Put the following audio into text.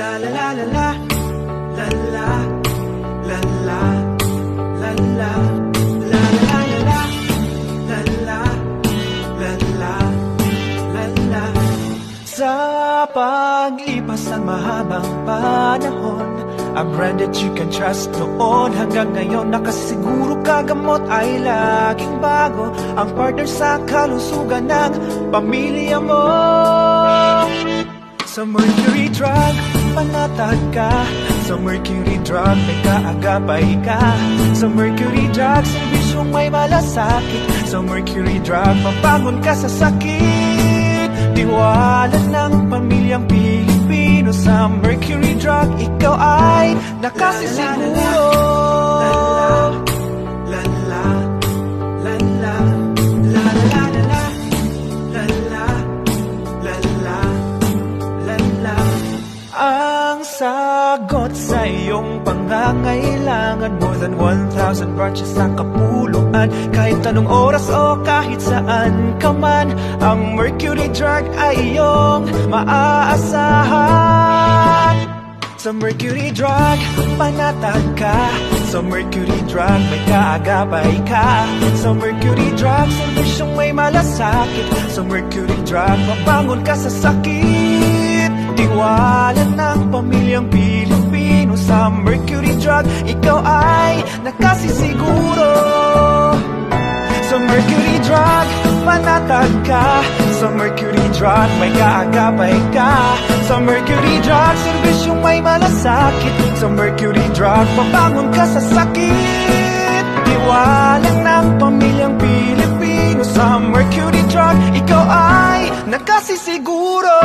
La la la la la, la la, la la, la la, la la la la, la la, la la, la la. Sa paglipas ng mahabang panahon, a brand that you can trust noon hanggang ngayon, nakasiguro kagamot ay laging bago, ang partner sa kalusugan ng pamilya mo. Sa Mercury Drug, panatag ka. Sa Mercury Drug, may kaagapay ka. Sa Mercury Drug, serbisyong may malasakit. Sa Mercury Drug, mabangon ka sa sakit. Tiwala ng pamilyang Pilipino. Sa Mercury Drug, ikaw ay nakasisiguro. Ang sagot sa iyong pangangailangan, more than 1,000 branches sa kapuluan. Kahit anong oras o kahit saan ka man, ang Mercury Drug ay iyong maaasahan. Sa Mercury Drug, panatag ka. Sa Mercury Drug, may kaagapay ka. Sa Mercury Drug, serbisyong may malasakit. Sa Mercury Drug, mabangon ka sa sakit. Tiwala ng pamilyang Pilipino. Sa Mercury Drug, ikaw ay nakasisiguro. Sa Mercury Drug, panatag ka. Sa Mercury Drug, may kaagapay ka. Sa Mercury Drug, serbisyong may malasakit. Sa Mercury Drug, mabangon ka sa sakit. Tiwala ng pamilyang Pilipino. Sa Mercury Drug, ikaw ay nakasisiguro.